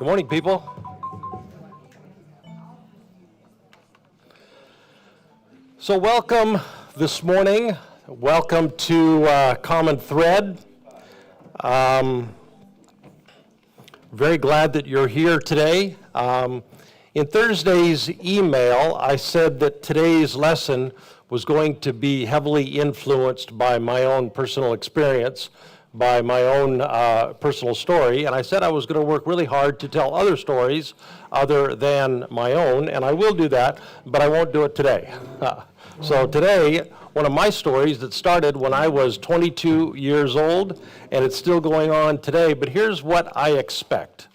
Good morning, people. So welcome this morning. Welcome to Common Thread. Very glad that you're here today. In Thursday's email, I said that today's lesson was going to be heavily influenced by my own personal experience, by my own personal story, and I said I was going to work really hard to tell other stories other than my own, and I will do that, but I won't do it today. So today, one of my stories that started when I was 22 years old, and it's still going on today, but here's what I expect.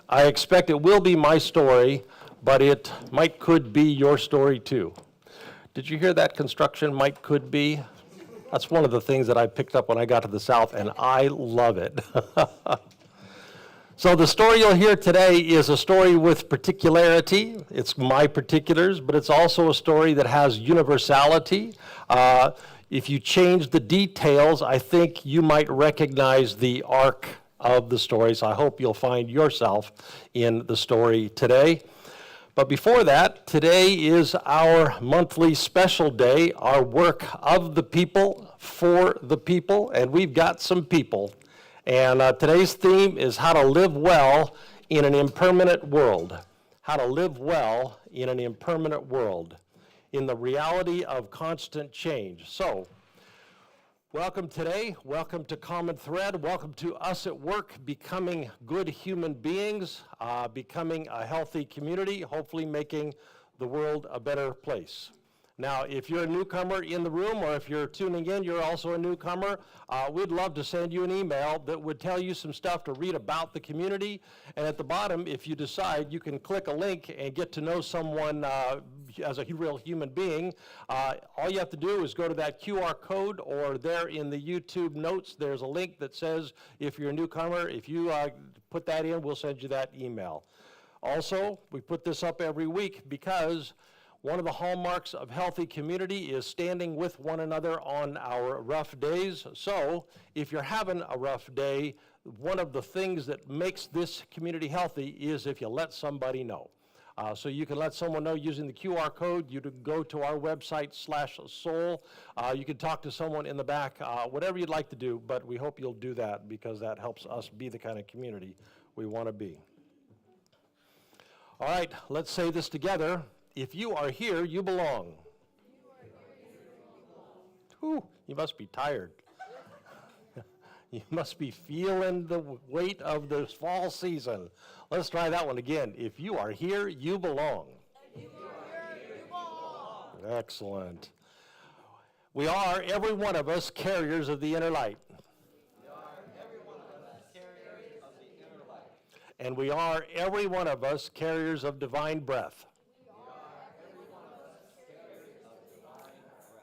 I expect it will be my story, but it could be your story too. Did you hear that construction could be? That's one of the things that I picked up when I got to the South, and I love it. So the story you'll hear today is a story with particularity. It's my particulars, but it's also a story that has universality. If you change the details, I think you might recognize the arc of the story, so I hope you'll find yourself in the story today. But before that, today is our monthly special day, our work of the people, for the people, and we've got some people. And today's theme is how to live well in an impermanent world. How to live well in an impermanent world, in the reality of constant change. So, welcome today, welcome to Common Thread, welcome to us at work, becoming good human beings, becoming a healthy community, hopefully making the world a better place. Now, if you're a newcomer in the room, or if you're tuning in, you're also a newcomer, we'd love to send you an email that would tell you some stuff to read about the community. And at the bottom, if you decide, you can click a link and get to know someone as a real human being. All you have to do is go to that QR code, or there in the YouTube notes, there's a link that says, if you're a newcomer, if you put that in, we'll send you that email. Also, we put this up every week because one of the hallmarks of healthy community is standing with one another on our rough days. So if you're having a rough day, one of the things that makes this community healthy is if you let somebody know. So you can let someone know using the QR code. You can go to our website /soul. You can talk to someone in the back, whatever you'd like to do, but we hope you'll do that because that helps us be the kind of community we want to be. All right, let's say this together. If you are here, you belong. Whew, you must be tired. You must be feeling the weight of the fall season. Let's try that one again. If you are here, you belong. If you are here, you belong. Excellent. We are, every one of us, carriers of the inner light. And we are, every one of us, carriers of divine breath.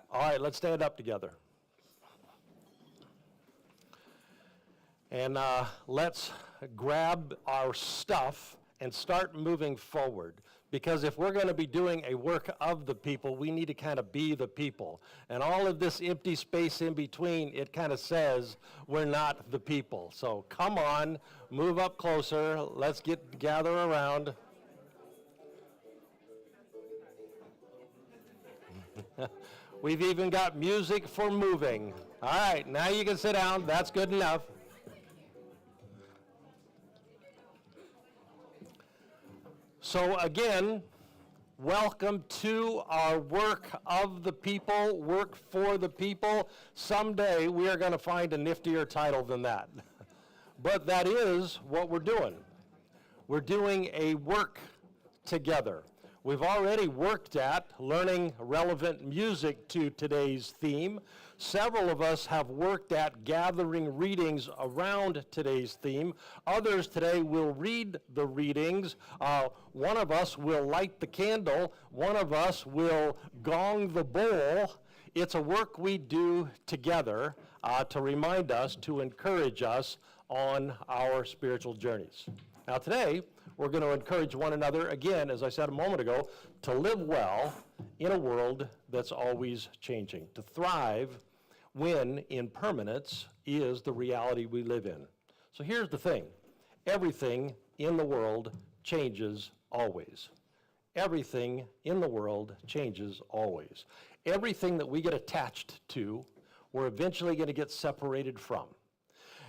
All right, let's stand up together. And let's grab our stuff and start moving forward. Because if we're going to be doing a work of the people, we need to kind of be the people. And all of this empty space in between, it kind of says we're not the people. So come on, move up closer. Let's gather around. We've even got music for moving. All right, now you can sit down. That's good enough. So again, welcome to our work of the people, work for the people. Someday we are going to find a niftier title than that. But that is what we're doing. We're doing a work together. We've already worked at learning relevant music to today's theme. Several of us have worked at gathering readings around today's theme. Others today will read the readings. One of us will light the candle. One of us will gong the bowl. It's a work we do together to remind us, to encourage us on our spiritual journeys. Now today, we're going to encourage one another, again, as I said a moment ago, to live well in a world that's always changing, to thrive when impermanence is the reality we live in. So here's the thing. Everything in the world changes always. Everything in the world changes always. Everything that we get attached to, we're eventually going to get separated from.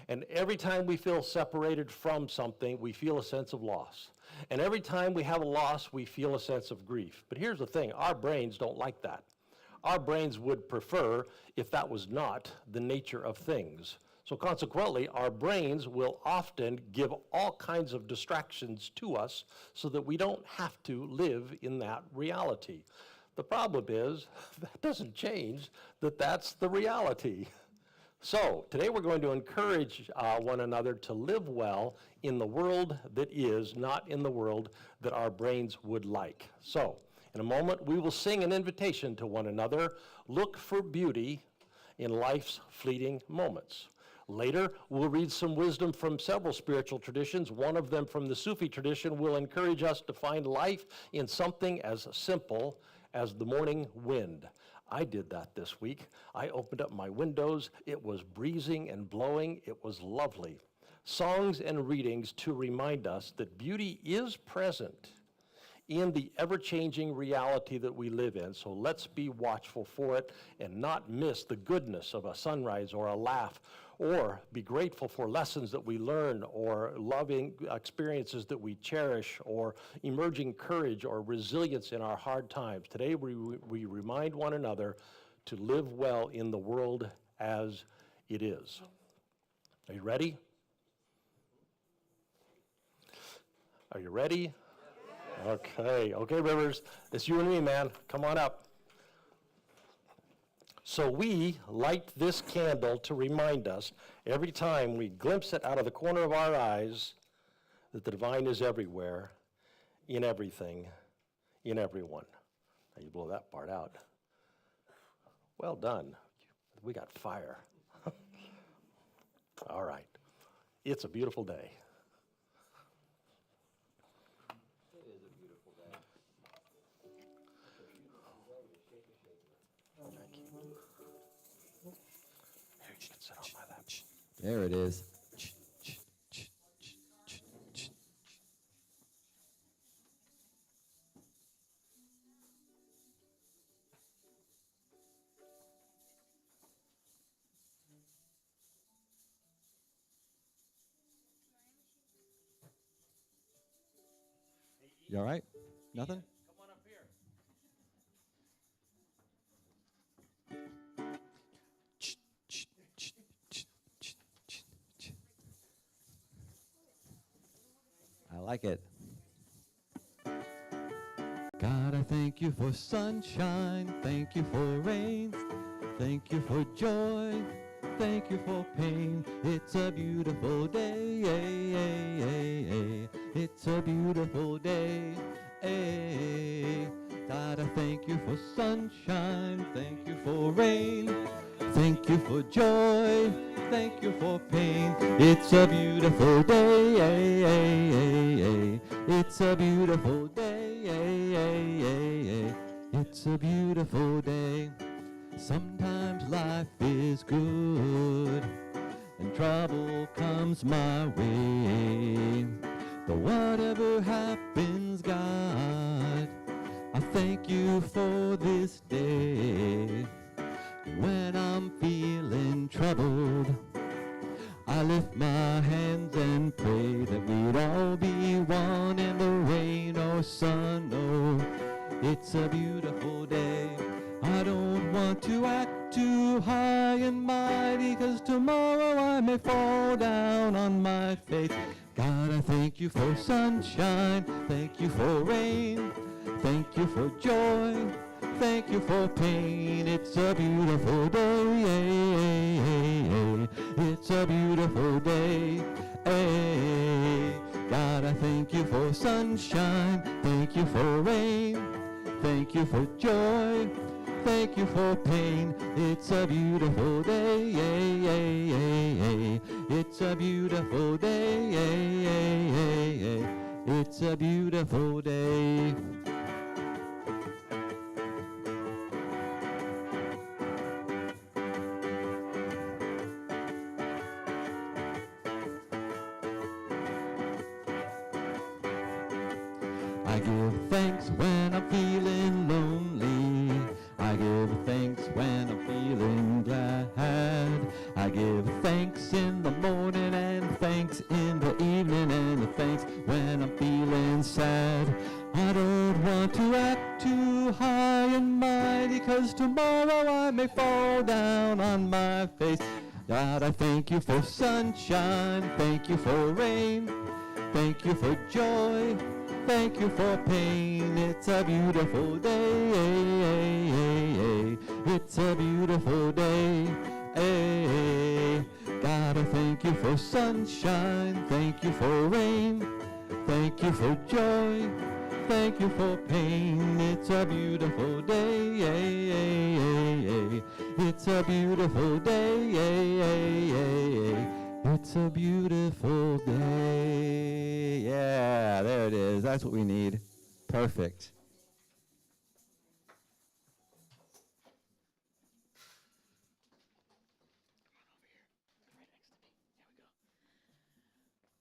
And every time we feel separated from something, we feel a sense of loss. And every time we have a loss, we feel a sense of grief. But here's the thing, our brains don't like that. Our brains would prefer if that was not the nature of things. So consequently, our brains will often give all kinds of distractions to us so that we don't have to live in that reality. The problem is, that doesn't change that that's the reality. So today we're going to encourage one another to live well in the world that is, not in the world that our brains would like. So in a moment, we will sing an invitation to one another. Look for beauty in life's fleeting moments. Later, we'll read some wisdom from several spiritual traditions. One of them from the Sufi tradition will encourage us to find life in something as simple as the morning wind. I did that this week. I opened up my windows. It was breezing and blowing. It was lovely. Songs and readings to remind us that beauty is present in the ever-changing reality that we live in. So let's be watchful for it and not miss the goodness of a sunrise or a laugh, or be grateful for lessons that we learn, or loving experiences that we cherish, or emerging courage or resilience in our hard times. Today we remind one another to live well in the world as it is. Are you ready? Are you ready? Okay, Rivers, it's you and me, man. Come on up. So we light this candle to remind us every time we glimpse it out of the corner of our eyes that the divine is everywhere, in everything, in everyone. Now you blow that part out. Well done. We got fire. All right. It's a beautiful day. There it is. You all right? Nothing? Come on up here. I like it. God, I thank you for sunshine. Thank you for rain. Thank you for joy. Thank you for pain. It's a beautiful day. It's a beautiful day. God, I thank you for sunshine. Thank you for rain. Thank you for joy. Thank you for pain. It's a beautiful day. It's a beautiful day. It's a beautiful day. Sometimes life is good and trouble comes my way. But whatever happens, God, I thank you for this day. When I'm feeling troubled, I lift my hands and pray that we'd all be one in the rain or sun. Oh, it's a beautiful day. I don't want to act too high and mighty, 'cause tomorrow I may fall down on my face. God, I thank you for sunshine. Thank you for rain. Thank you for joy. Thank you for pain. It's a beautiful day. It's a beautiful day. God, I thank you for sunshine. Thank you for rain. Thank you for joy. Thank you for pain. It's a beautiful day. It's a beautiful day. It's a beautiful day. I give thanks when I'm feeling lonely. I give thanks when I'm feeling glad. I give thanks in the morning and thanks in the evening and thanks when I'm feeling sad. I don't want to act too high and mighty, 'cause tomorrow I may fall down on my face. God, I thank you for sunshine, thank you for rain, thank you for joy, thank you for pain. It's a beautiful day, it's a beautiful day. God, I thank you for sunshine, thank you for rain, thank you for joy, thank you for pain. It's a beautiful day, it's a beautiful day, it's a beautiful day. Yeah, there it is. That's what we need. Perfect.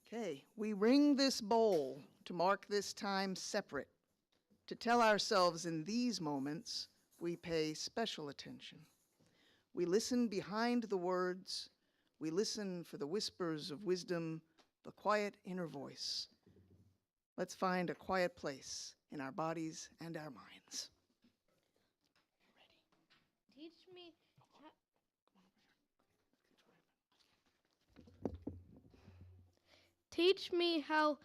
Okay, we ring this bowl to mark this time separate, to tell ourselves in these moments we pay special attention. We listen behind the words, we listen for the whispers of wisdom, the quiet inner voice. Let's find a quiet place in our bodies and our minds. Teach me Teach me how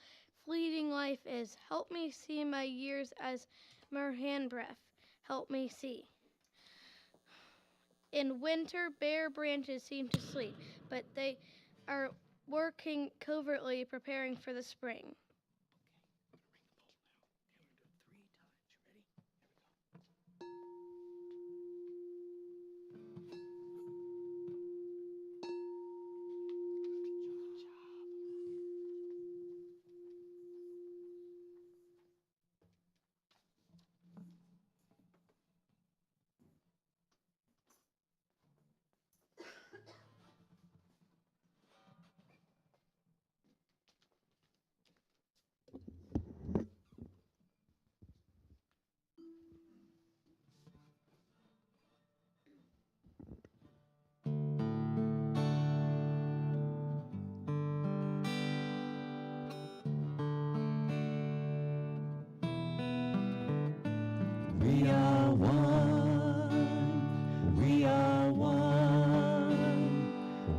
fleeting life is. Help me see my years as mere handbreadth. Help me see. In winter, bare branches seem to sleep, but they are working covertly, preparing for the spring. We are one, we are one,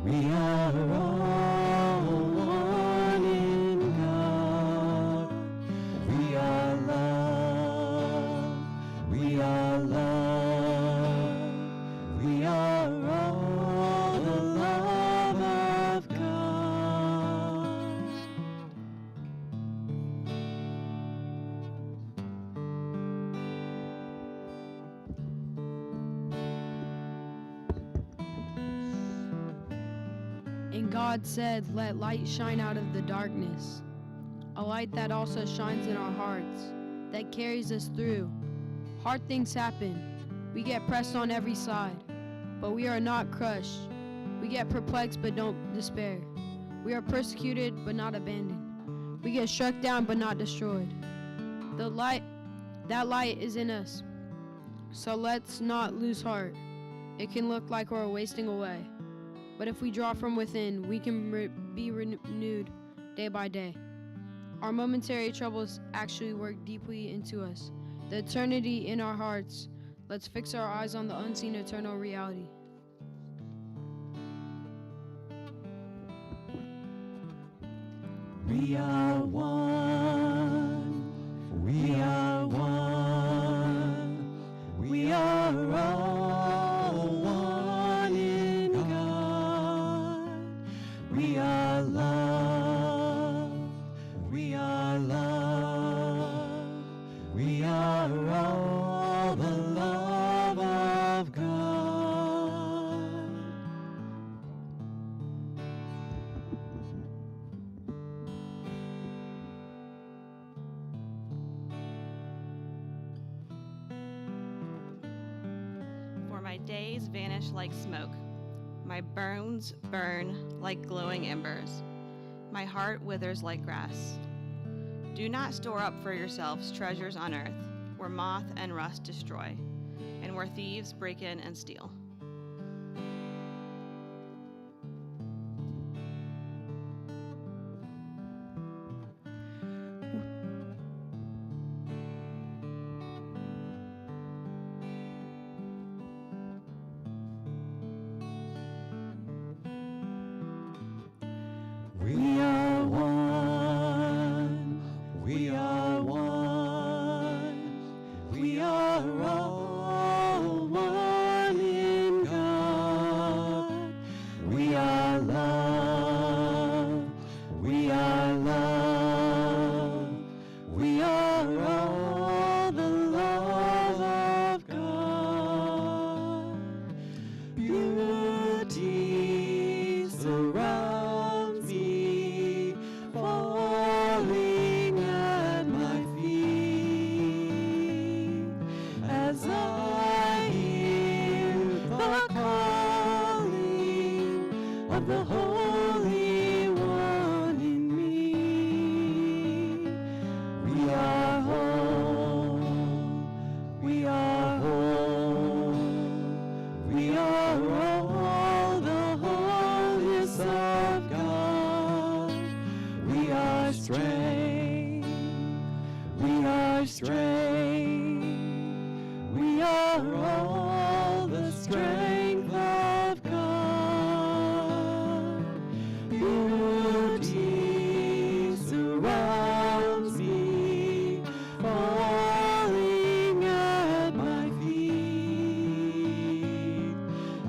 we are all one in God. We are love, we are love, we are all the love of God. And God said, "Let light shine out of the darkness," a light that also shines in our hearts, that carries us through. Hard things happen. We get pressed on every side, but we are not crushed. We get perplexed, but don't despair. We are persecuted, but not abandoned. We get struck down, but not destroyed. That light is in us. So let's not lose heart. It can look like we're wasting away, but if we draw from within, we can be renewed day by day. Our momentary troubles actually work deeply into us. The eternity in our hearts. Let's fix our eyes on the unseen eternal reality. We are one, we are one, we are all one in God. We are love, we are love, we are all the love of God. For my days vanish like smoke. My bones burn like glowing embers. My heart withers like grass. Do not store up for yourselves treasures on earth, where moth and rust destroy, and where thieves break in and steal. We are one, we are one, we are all one in God. We are love, we are love, we are all the love of God. Beauty surrounds me, falling at my feet, as I hear the calling of the Holy One in me. We are home, we are home, we are all the wholeness of God. We are strength, we are strength, we are all the strength of God. Beauty surrounds me, falling at my feet,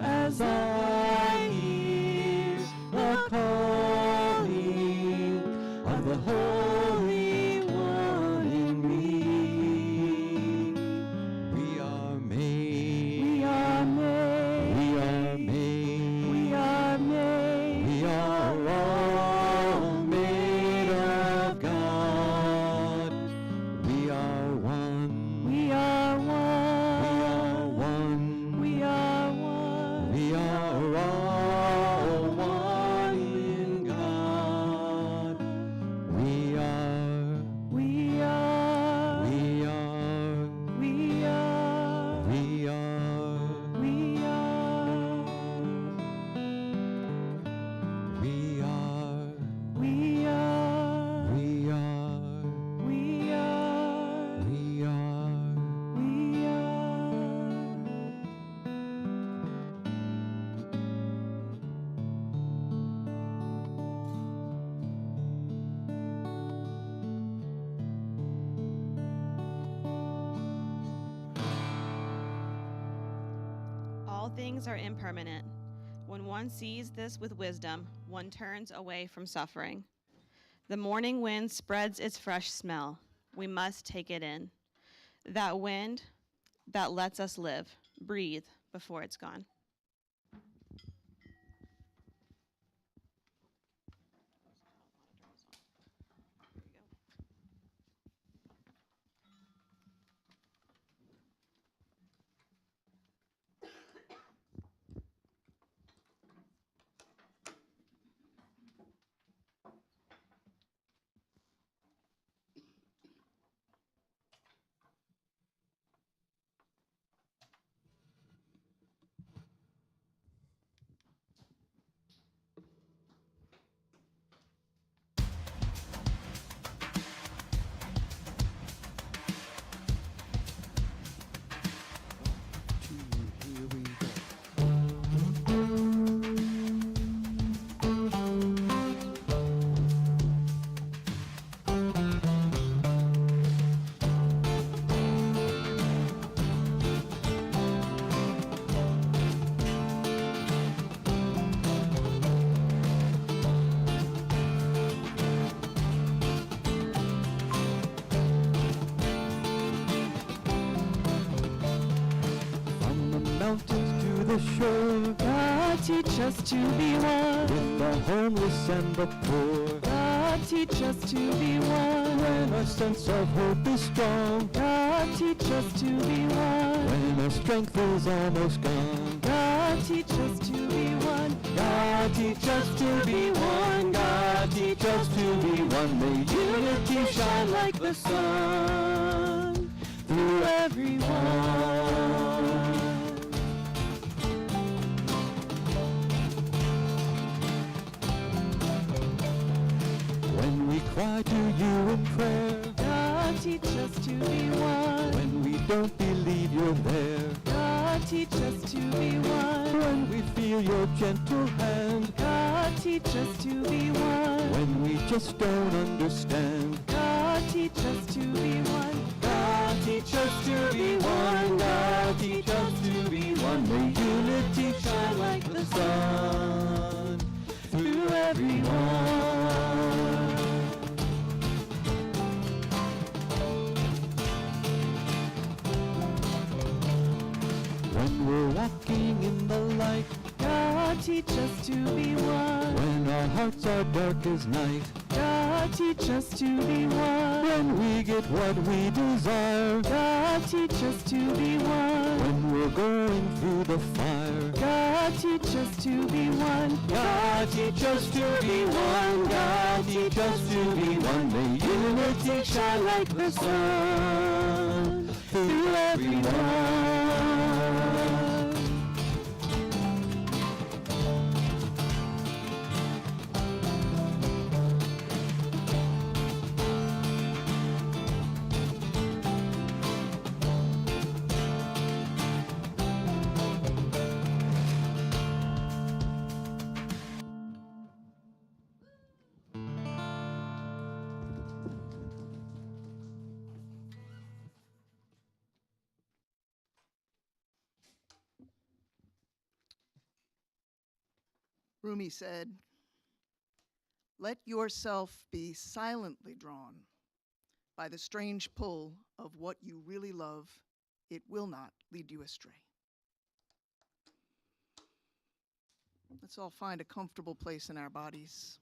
as I hear the calling of the Holy One in me. We are made, we are made, we are made, we are made, we are all made of God. We are one, we are one, we are one, we are all one in God. We are, we are, we are, we are, we are, we are, we are, we are, we are, we are, we are, we are. All things are impermanent. When one sees this with wisdom, one turns away from suffering. The morning wind spreads its fresh smell. We must take it in. That wind that lets us live, breathe before it's gone. Mountains to the shore, God teach us to be one. With the homeless and the poor, God teach us to be one. When our sense of hope is strong, God teach us to be one. When our strength is almost gone, God teach us to be one. God teach us to be one. God teach us to be one. May unity unity shine like the sun through everyone. When we cry to you in prayer, God teach us to be one. When we don't believe you're there, God teach us to be one. When we feel your gentle hand, God teach us to be one. When we just don't understand, God teach us to be one. God teach us to be one. God teach us to be one. May unity shine like the sun through everyone. When we're walking in the light, God teach us to be one. When our hearts are dark as night, God teach us to be one. When we get what we desire, God teach us to be one. When we're going through the fire, God teach us to be one. God teach us to be one. God teach us to be one. May unity shine like the sun through everyone. Rumi said, "Let yourself be silently drawn by the strange pull of what you really love. It will not lead you astray." Let's all find a comfortable place in our bodies.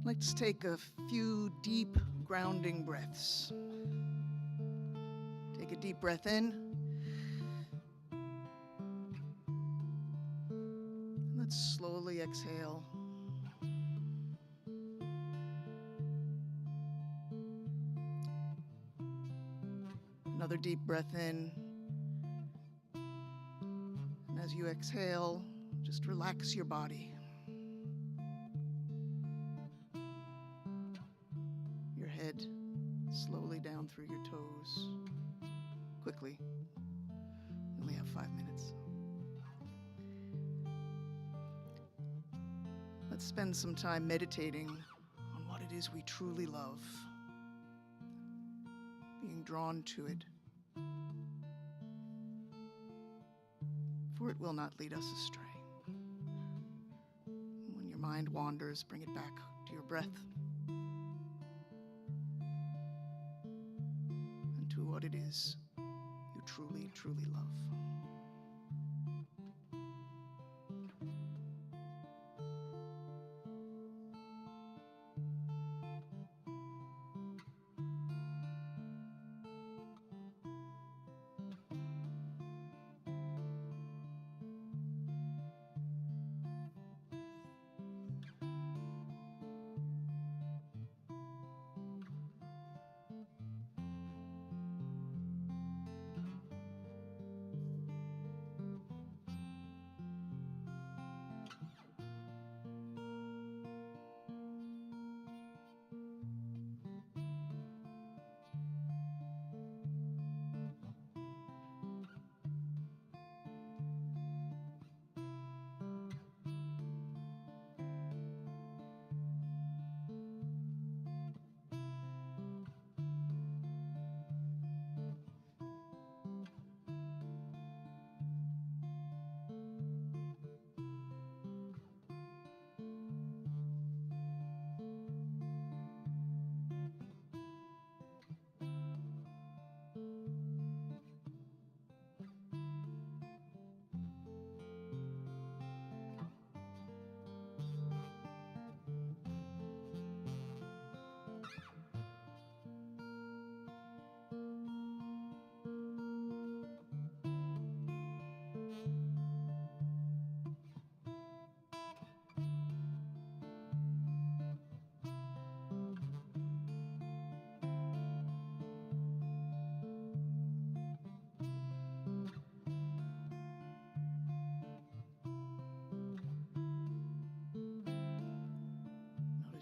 Let's take a few deep, grounding breaths. Take a deep breath in. Let's slowly exhale. Another deep breath in. And as you exhale, just relax your body. Your head slowly down through your toes. Quickly. We only have 5 minutes. Let's spend some time meditating on what it is we truly love. Being drawn to it. For it will not lead us astray. When your mind wanders, bring it back to your breath. And to what it is you truly, truly love.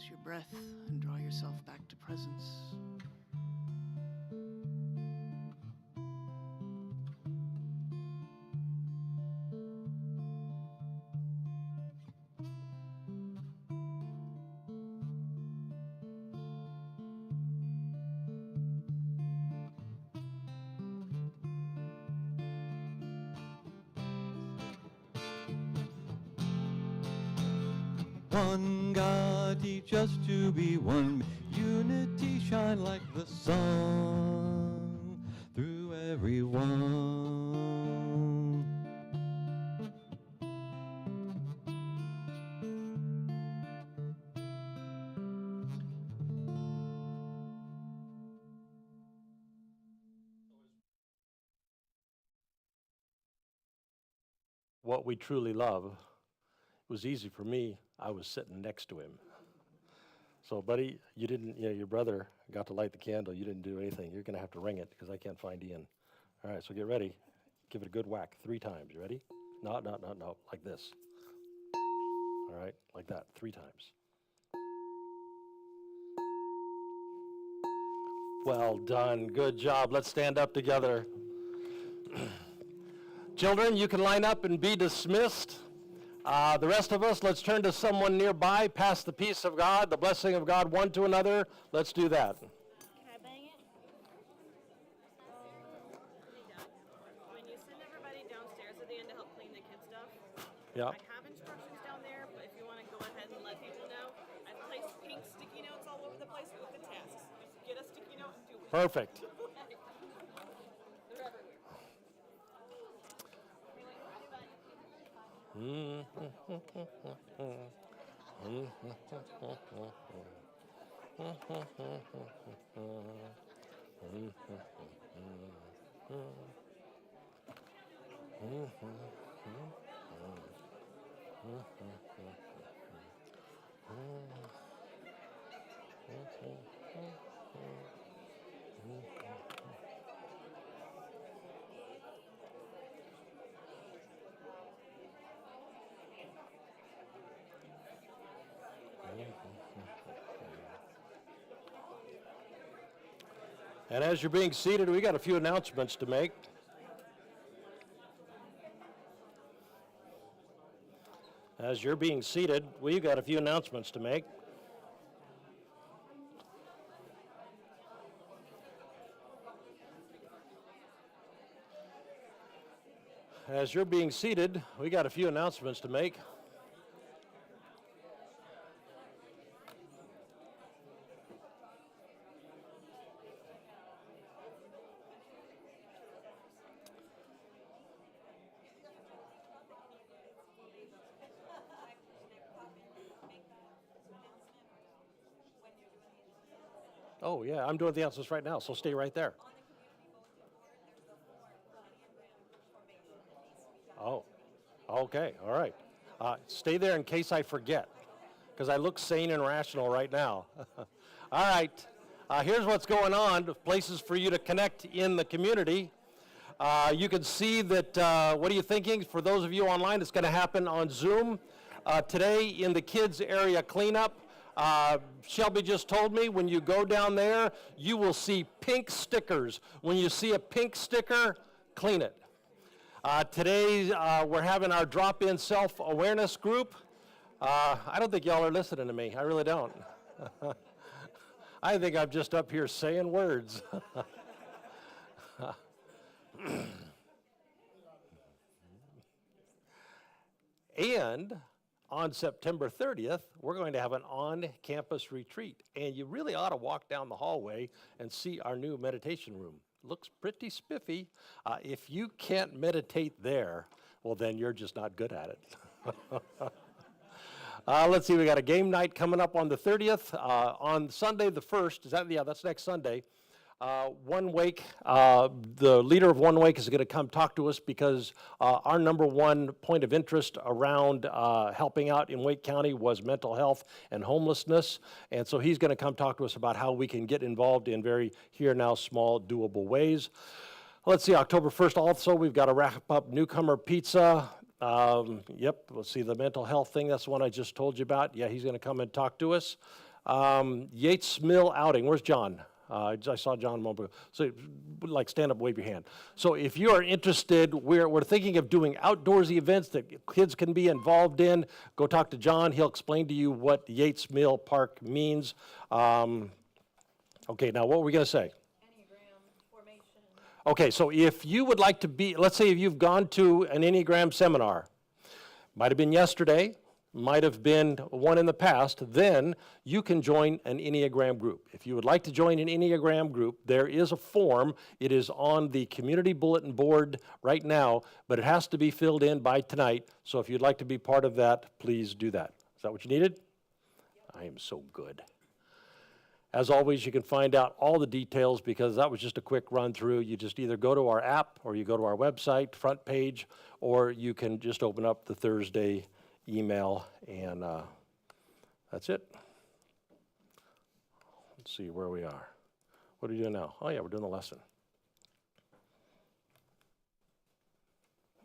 Notice your breath and draw yourself back to presence. One God, teach us to be one. Unity shine like the sun through everyone. What we truly love. It was easy for me. I was sitting next to him. So, buddy, you didn't, your brother got to light the candle. You didn't do anything. You're going to have to ring it because I can't find Ian. All right, so get ready. Give it a good whack 3 times. You ready? No, like this. All right, like that, 3 times. Well done. Good job. Let's stand up together. Children, you can line up and be dismissed. The rest of us, let's turn to someone nearby, pass the peace of God, the blessing of God one to another. Let's do that. Can I bang it? When you send everybody downstairs at the end to help clean the kids' stuff, Yeah. I have instructions down there, but if you want to go ahead and let people know, I've placed pink sticky notes all over the place with the tasks. Just get a sticky note and do it. Perfect. And as you're being seated, we got a few announcements to make. As you're being seated, we've got a few announcements to make. As you're being seated, we got a few announcements to make. Oh, yeah, I'm doing the announcements right now, so stay right there. Oh, okay, all right. Stay there in case I forget, because I look sane and rational right now. All right, here's what's going on, places for you to connect in the community. You can see that, what are you thinking? For those of you online, it's going to happen on Zoom. Today in the kids area cleanup, Shelby just told me when you go down there, you will see pink stickers. When you see a pink sticker, clean it. Today, we're having our drop-in self-awareness group. I don't think y'all are listening to me. I really don't. I think I'm just up here saying words. And on September 30th, we're going to have an on-campus retreat. And you really ought to walk down the hallway and see our new meditation room. Looks pretty spiffy. If you can't meditate there, well, then you're just not good at it. Let's see, we got a game night coming up on the 30th. On Sunday the 1st, that's next Sunday. One Wake, the leader of One Wake is going to come talk to us because our number one point of interest around helping out in Wake County was mental health and homelessness. And so he's going to come talk to us about how we can get involved in very here, now, small, doable ways. Let's see, October 1st also, we've got to wrap up Newcomer Pizza. Let's see, the mental health thing, that's the one I just told you about. Yeah, he's going to come and talk to us. Yates Mill outing. Where's John? I saw John a moment ago. So, like, stand up, wave your hand. So, if you are interested, we're thinking of doing outdoorsy events that kids can be involved in. Go talk to John. He'll explain to you what Yates Mill Park means. Okay, now what were we going to say? Okay, so if you would like to be, let's say if you've gone to an Enneagram seminar, might have been yesterday, might have been one in the past, then you can join an Enneagram group. If you would like to join an Enneagram group, there is a form. It is on the community bulletin board right now, but it has to be filled in by tonight. So if you'd like to be part of that, please do that. Is that what you needed? Yep. I am so good. As always, you can find out all the details because that was just a quick run through. You just either go to our app or you go to our website, front page, or you can just open up the Thursday email, and that's it. Let's see where we are. What are we doing now? Oh, yeah, we're doing the lesson.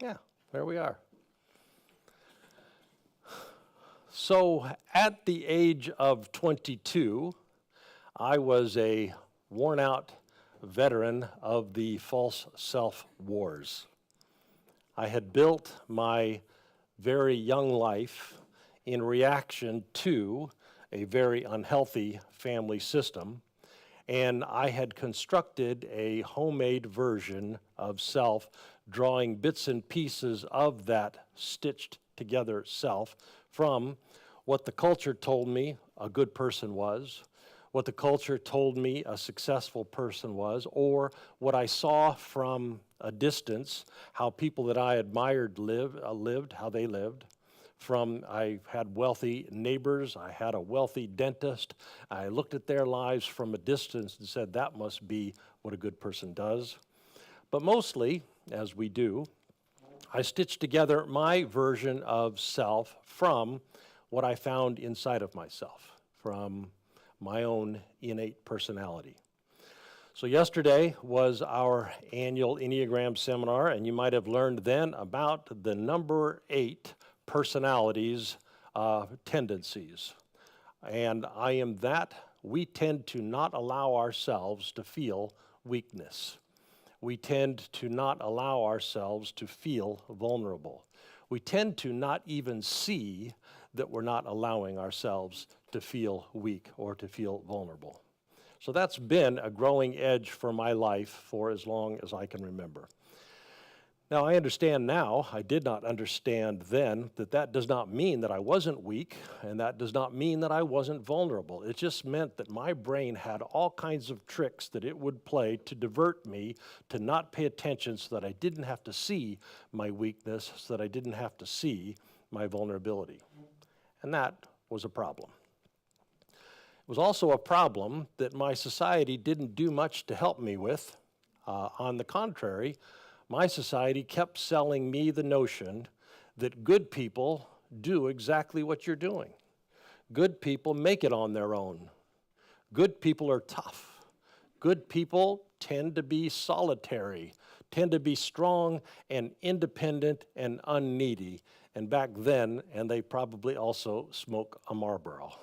Yeah, there we are. So at the age of 22, I was a worn-out veteran of the false self wars. I had built my very young life in reaction to a very unhealthy family system, and I had constructed a homemade version of self, drawing bits and pieces of that stitched together self from what the culture told me a good person was, what the culture told me a successful person was, or what I saw from a distance, how people that I admired lived, how they lived. I had wealthy neighbors, I had a wealthy dentist. I looked at their lives from a distance and said, that must be what a good person does. But mostly, as we do, I stitched together my version of self from what I found inside of myself, from my own innate personality. So yesterday was our annual Enneagram seminar, and you might have learned then about the number 8 personalities, tendencies. And I am that. We tend to not allow ourselves to feel weakness. We tend to not allow ourselves to feel vulnerable. We tend to not even see that we're not allowing ourselves to feel weak or to feel vulnerable. So that's been a growing edge for my life for as long as I can remember. Now, I understand now, I did not understand then, that does not mean that I wasn't weak, and that does not mean that I wasn't vulnerable. It just meant that my brain had all kinds of tricks that it would play to divert me to not pay attention so that I didn't have to see my weakness, so that I didn't have to see my vulnerability. And that was a problem. It was also a problem that my society didn't do much to help me with. On the contrary, my society kept selling me the notion that good people do exactly what you're doing. Good people make it on their own. Good people are tough. Good people tend to be solitary, tend to be strong and independent and unneedy. And back then, and they probably also smoke a Marlboro.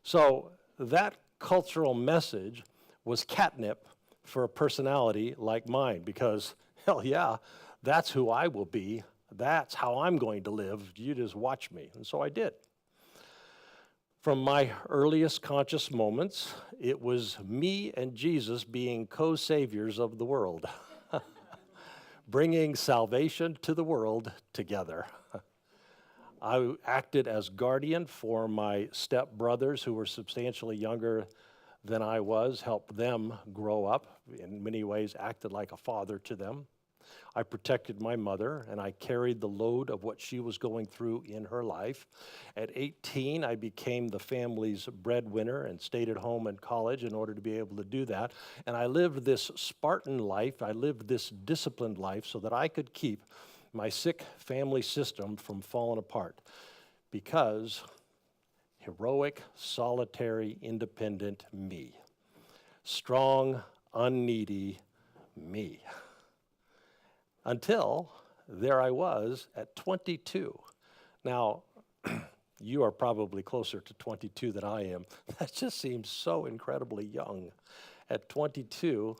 So that cultural message was catnip for a personality like mine, because, hell yeah, that's who I will be. That's how I'm going to live. You just watch me. And so I did. From my earliest conscious moments, it was me and Jesus being co-saviors of the world, bringing salvation to the world together. I acted as guardian for my stepbrothers who were substantially younger than I was, helped them grow up, in many ways acted like a father to them. I protected my mother, and I carried the load of what she was going through in her life. At 18, I became the family's breadwinner and stayed at home in college in order to be able to do that. And I lived this Spartan life, I lived this disciplined life so that I could keep my sick family system from falling apart, because heroic, solitary, independent me, strong, unneedy me. Until there I was at 22. Now, You are probably closer to 22 than I am. That just seems so incredibly young. At 22,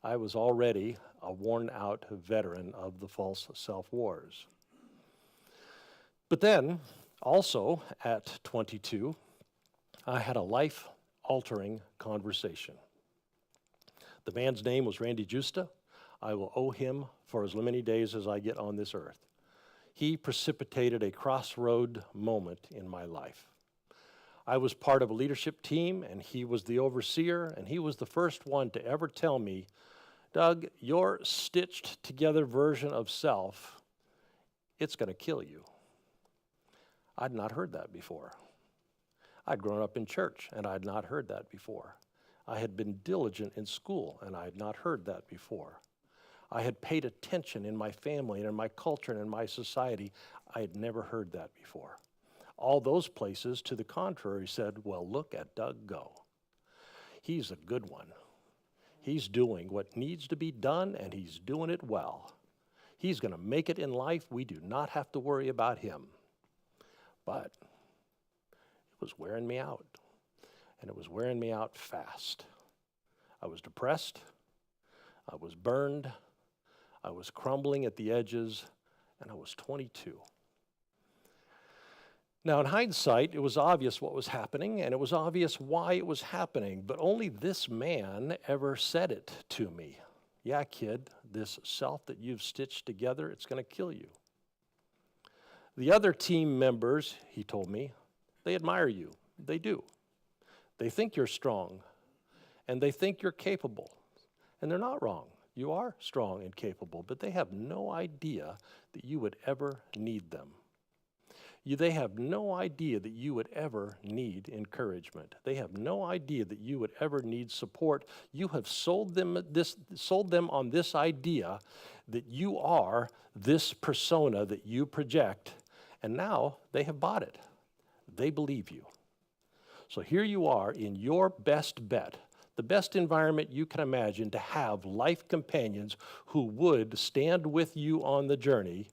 I was already a worn-out veteran of the false self wars. But then, also at 22, I had a life-altering conversation. The man's name was Randy Justa. I will owe him for as many days as I get on this earth. He precipitated a crossroad moment in my life. I was part of a leadership team, and he was the overseer, and he was the first one to ever tell me, Doug, your stitched together version of self, it's going to kill you. I'd not heard that before. I'd grown up in church, and I'd not heard that before. I had been diligent in school, and I had not heard that before. I had paid attention in my family and in my culture and in my society. I had never heard that before. All those places, to the contrary, said, well, look at Doug go. He's a good one. He's doing what needs to be done, and he's doing it well. He's going to make it in life. We do not have to worry about him. But it was wearing me out, and it was wearing me out fast. I was depressed. I was burned. I was crumbling at the edges, and I was 22. Now, in hindsight, it was obvious what was happening, and it was obvious why it was happening, but only this man ever said it to me. Yeah, kid, this self that you've stitched together, it's going to kill you. The other team members, he told me, they admire you. They do. They think you're strong, and they think you're capable, and they're not wrong. You are strong and capable, but they have no idea that you would ever need them. They have no idea that you would ever need encouragement. They have no idea that you would ever need support. You have sold them on this idea that you are this persona that you project, and now they have bought it. They believe you. So here you are in your best bet, the best environment you can imagine to have life companions who would stand with you on the journey.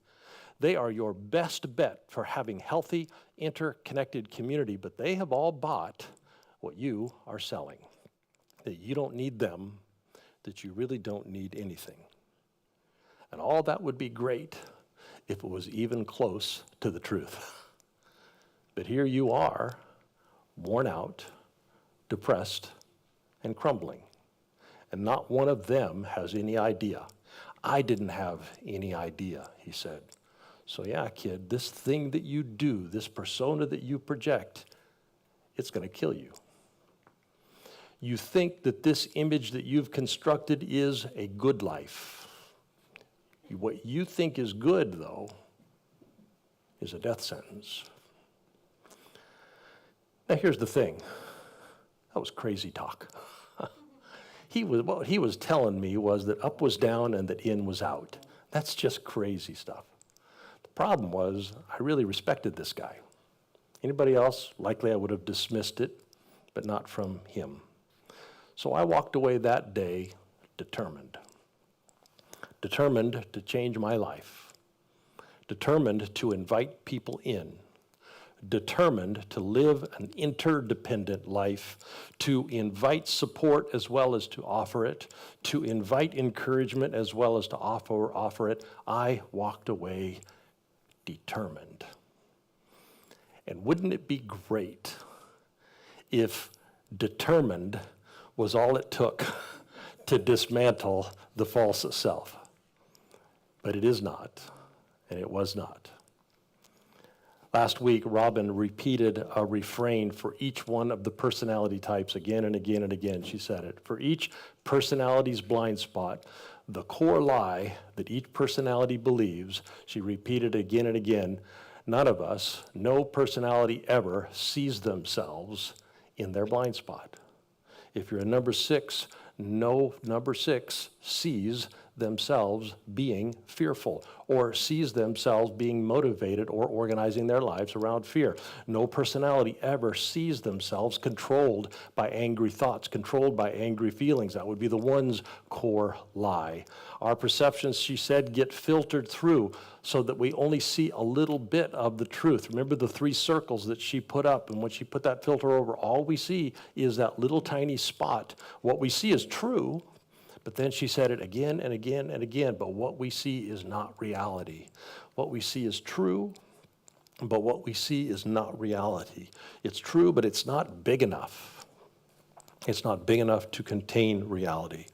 They are your best bet for having healthy, interconnected community, but they have all bought what you are selling. That you don't need them, that you really don't need anything. And all that would be great if it was even close to the truth. But here you are, worn out, depressed, and crumbling. And not one of them has any idea. I didn't have any idea, he said. So yeah, kid, this thing that you do, this persona that you project, it's going to kill you. You think that this image that you've constructed is a good life. What you think is good, though, is a death sentence. Now here's the thing. That was crazy talk. What he was telling me was that up was down and that in was out. That's just crazy stuff. The problem was I really respected this guy. Anybody else, likely I would have dismissed it, but not from him. So I walked away that day determined to change my life, determined to invite people in, determined to live an interdependent life, to invite support as well as to offer it, to invite encouragement as well as to offer it. I walked away determined. And wouldn't it be great if determined was all it took to dismantle the false self? But it is not, and it was not. Last week, Robin repeated a refrain for each one of the personality types again and again and again. She said it. For each personality's blind spot, the core lie that each personality believes, she repeated again and again, none of us, no personality ever sees themselves in their blind spot. If you're a number 6, no number 6 sees themselves being fearful or sees themselves being motivated or organizing their lives around fear. No personality ever sees themselves controlled by angry thoughts, controlled by angry feelings. That would be the one's core lie. Our perceptions, she said, get filtered through so that we only see a little bit of the truth. Remember the 3 circles that she put up, and when she put that filter over, all we see is that little tiny spot. What we see is true, but then she said it again and again and again, but what we see is not reality. What we see is true, but what we see is not reality. It's true, but it's not big enough. It's not big enough to contain reality.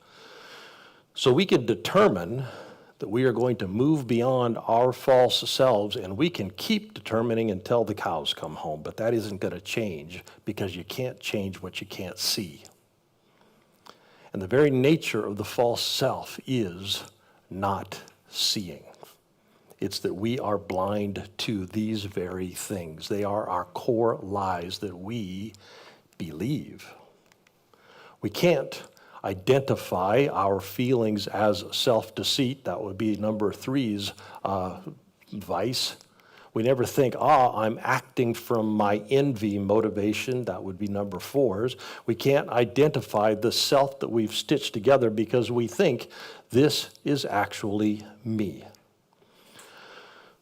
So we can determine that we are going to move beyond our false selves, and we can keep determining until the cows come home, but that isn't going to change because you can't change what you can't see. And the very nature of the false self is not seeing. It's that we are blind to these very things. They are our core lies that we believe. We can't identify our feelings as self-deceit. That would be number 3's vice. We never think, I'm acting from my envy motivation. That would be number 4's. We can't identify the self that we've stitched together because we think this is actually me.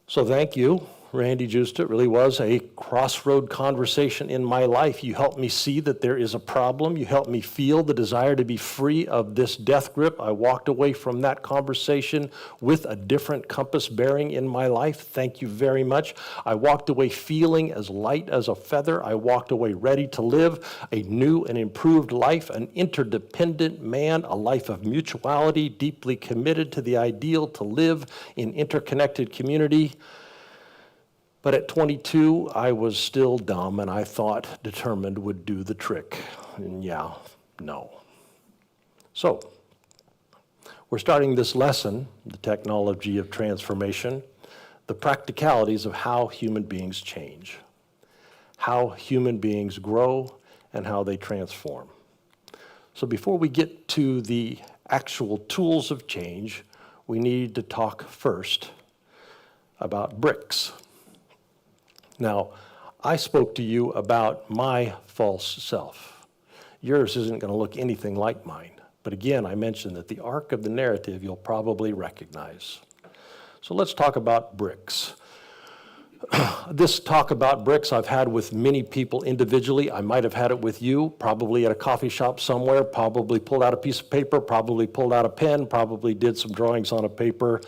So thank you, Randy Justa. It really was a crossroad conversation in my life. You helped me see that there is a problem. You helped me feel the desire to be free of this death grip. I walked away from that conversation with a different compass bearing in my life. Thank you very much. I walked away feeling as light as a feather. I walked away ready to live a new and improved life, an interdependent man, a life of mutuality, deeply committed to the ideal to live in interconnected community. But at 22, I was still dumb, and I thought determined would do the trick. And no. So, we're starting this lesson, the technology of transformation, the practicalities of how human beings change, how human beings grow, and how they transform. So before we get to the actual tools of change, we need to talk first about bricks. Now, I spoke to you about my false self. Yours isn't going to look anything like mine. But again, I mentioned that the arc of the narrative you'll probably recognize. So let's talk about bricks. This talk about bricks I've had with many people individually. I might have had it with you, probably at a coffee shop somewhere, probably pulled out a piece of paper, probably pulled out a pen, probably did some drawings on a paper.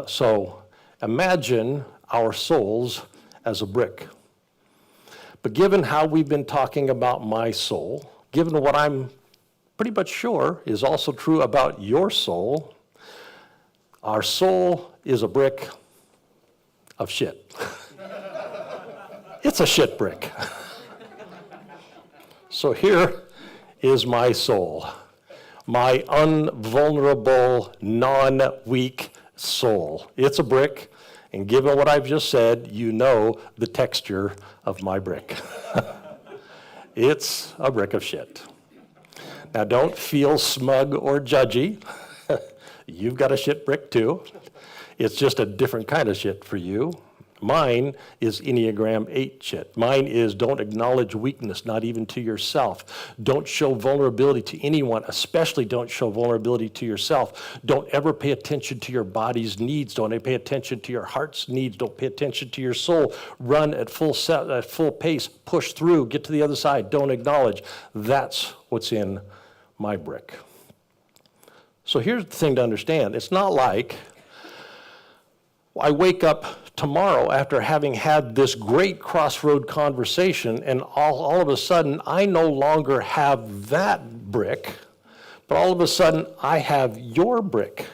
So imagine our souls as a brick. But given how we've been talking about my soul, given what I'm pretty much sure is also true about your soul, our soul is a brick of shit. It's a shit brick. So here is my soul, my unvulnerable, non-weak soul. It's a brick. And given what I've just said, you know the texture of my brick. It's a brick of shit. Now don't feel smug or judgy. You've got a shit brick too. It's just a different kind of shit for you. Mine is Enneagram 8 shit. Mine is don't acknowledge weakness, not even to yourself. Don't show vulnerability to anyone, especially don't show vulnerability to yourself. Don't ever pay attention to your body's needs. Don't pay attention to your heart's needs. Don't pay attention to your soul. Run at full pace, push through, get to the other side. Don't acknowledge. That's what's in my brick. So here's the thing to understand. It's not like I wake up tomorrow after having had this great crossroad conversation and all of a sudden I no longer have that brick, but all of a sudden I have your brick.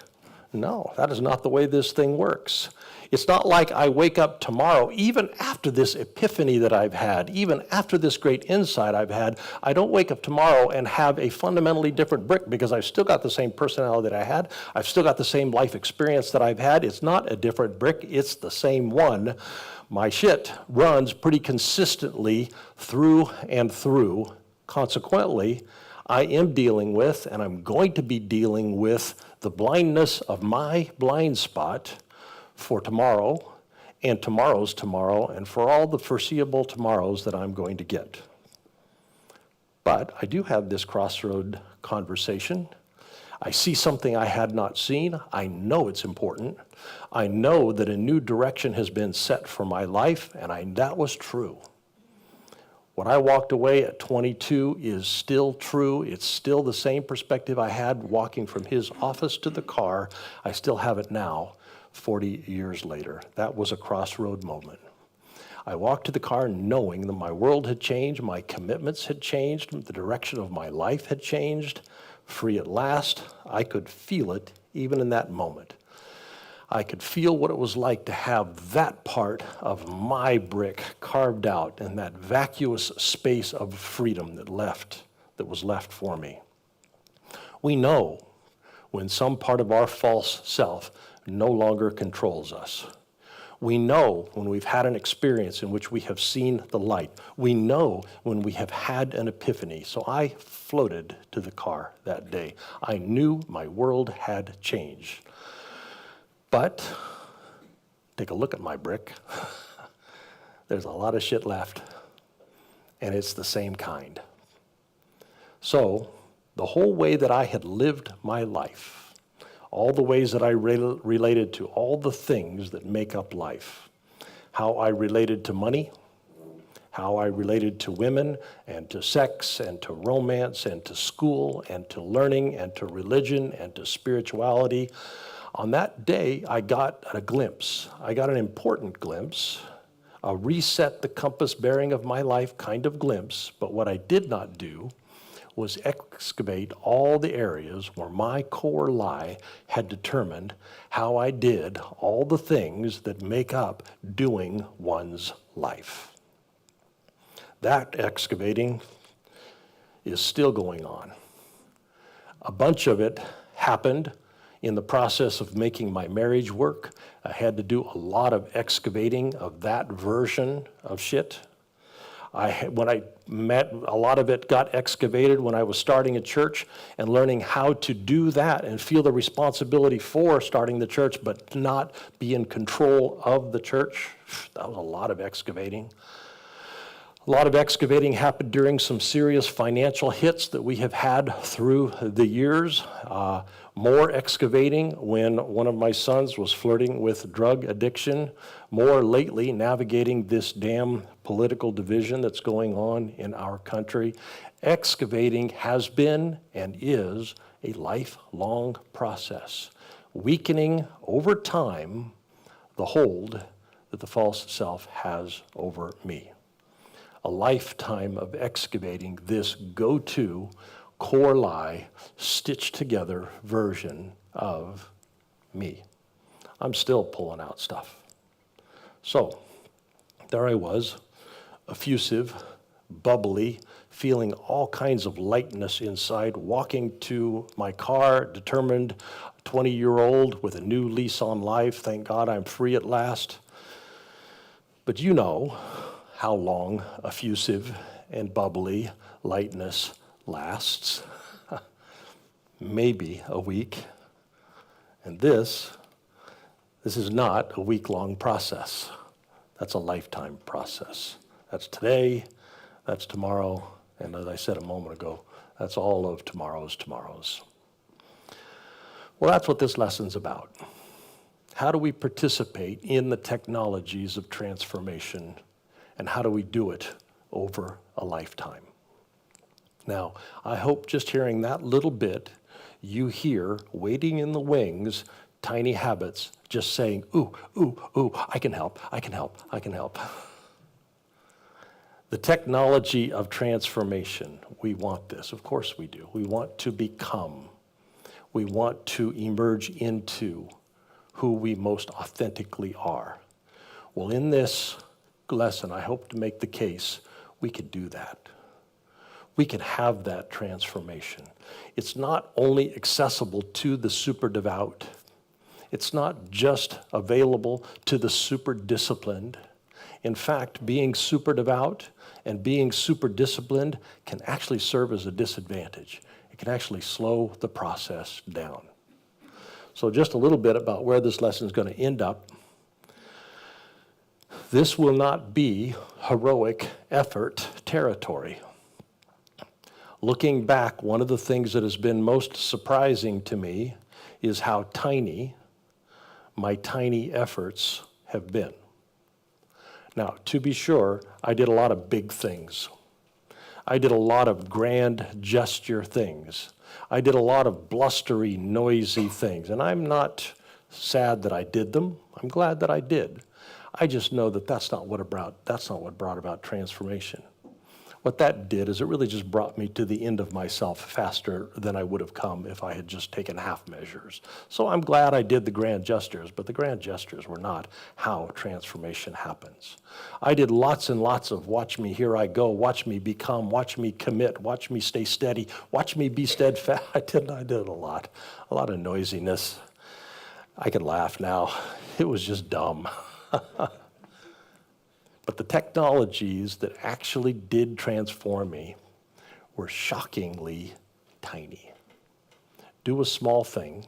No, that is not the way this thing works. It's not like I wake up tomorrow, even after this epiphany that I've had, even after this great insight I've had, I don't wake up tomorrow and have a fundamentally different brick because I've still got the same personality that I had. I've still got the same life experience that I've had. It's not a different brick, it's the same one. My shit runs pretty consistently through and through. Consequently, I am dealing with, and I'm going to be dealing with, the blindness of my blind spot for tomorrow and tomorrow's tomorrow and for all the foreseeable tomorrows that I'm going to get. But I do have this crossroad conversation. I see something I had not seen. I know it's important. I know that a new direction has been set for my life, and that was true. What I walked away at 22 is still true. It's still the same perspective I had walking from his office to the car. I still have it now, 40 years later. That was a crossroad moment. I walked to the car knowing that my world had changed, my commitments had changed, the direction of my life had changed. Free at last, I could feel it even in that moment. I could feel what it was like to have that part of my brick carved out in that vacuous space of freedom that was left for me. We know when some part of our false self no longer controls us. We know when we've had an experience in which we have seen the light. We know when we have had an epiphany. So I floated to the car that day. I knew my world had changed. But take a look at my brick. There's a lot of shit left, and it's the same kind. So the whole way that I had lived my life, all the ways that I related to all the things that make up life, how I related to money, how I related to women and to sex and to romance and to school and to learning and to religion and to spirituality. On that day, I got a glimpse. I got an important glimpse, a reset the compass bearing of my life kind of glimpse. But what I did not do was excavate all the areas where my core lie had determined how I did all the things that make up doing one's life. That excavating is still going on. A bunch of it happened in the process of making my marriage work. I had to do a lot of excavating of that version of shit. When I met, a lot of it got excavated when I was starting a church and learning how to do that and feel the responsibility for starting the church, but not be in control of the church. That was a lot of excavating. A lot of excavating happened during some serious financial hits that we have had through the years. More excavating when one of my sons was flirting with drug addiction. More lately, navigating this damn political division that's going on in our country. Excavating has been and is a lifelong process, weakening over time the hold that the false self has over me. A lifetime of excavating this go-to core lie, stitched together version of me. I'm still pulling out stuff. So there I was, effusive, bubbly, feeling all kinds of lightness inside, walking to my car, determined 20-year-old with a new lease on life. Thank God I'm free at last. But you know how long effusive and bubbly lightness lasts. Maybe a week. And this is not a week-long process. That's a lifetime process. That's today, that's tomorrow, and as I said a moment ago, that's all of tomorrows. Well, that's what this lesson's about. How do we participate in the technologies of transformation, and how do we do it over a lifetime? Now, I hope just hearing that little bit, you hear, waiting in the wings, tiny habits, just saying, ooh, ooh, ooh, I can help. The technology of transformation, we want this. Of course we do. We want to become. We want to emerge into who we most authentically are. Well, in this lesson, I hope to make the case we could do that. We can have that transformation. It's not only accessible to the super devout. It's not just available to the super disciplined. In fact, being super devout and being super disciplined can actually serve as a disadvantage. It can actually slow the process down. So just a little bit about where this lesson is going to end up. This will not be heroic effort territory. Looking back, one of the things that has been most surprising to me is how tiny my tiny efforts have been. Now, to be sure, I did a lot of big things. I did a lot of grand gesture things. I did a lot of blustery, noisy things, and I'm not sad that I did them. I'm glad that I did. I just know that that's not what brought about transformation. What that did is it really just brought me to the end of myself faster than I would have come if I had just taken half measures. So I'm glad I did the grand gestures, but the grand gestures were not how transformation happens. I did lots and lots of watch me, here I go, watch me become, watch me commit, watch me stay steady, watch me be steadfast. I did a lot of noisiness. I can laugh now. It was just dumb. But the technologies that actually did transform me were shockingly tiny. Do a small thing,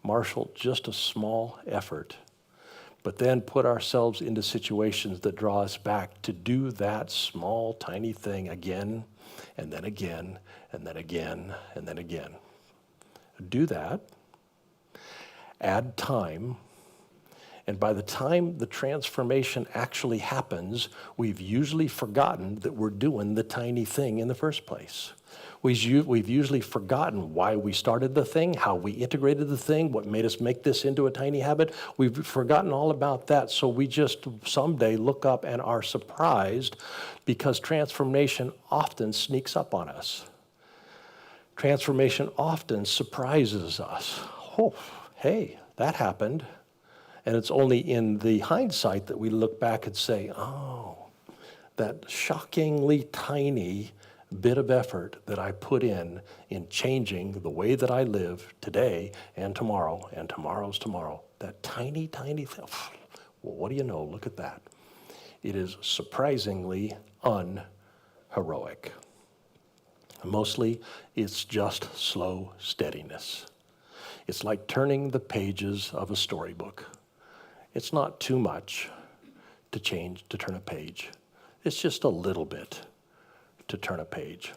marshal just a small effort, but then put ourselves into situations that draw us back to do that small, tiny thing again, and then again, and then again, and then again. Do that, add time, and by the time the transformation actually happens, we've usually forgotten that we're doing the tiny thing in the first place. We've usually forgotten why we started the thing, how we integrated the thing, what made us make this into a tiny habit. We've forgotten all about that, so we just someday look up and are surprised because transformation often sneaks up on us. Transformation often surprises us. Oh, hey, that happened. And it's only in the hindsight that we look back and say, oh, that shockingly tiny bit of effort that I put in changing the way that I live today and tomorrow's tomorrow. That tiny, tiny thing. Well, what do you know? Look at that. It is surprisingly unheroic. Mostly, it's just slow steadiness. It's like turning the pages of a storybook. It's not too much to turn a page. It's just a little bit to turn a page.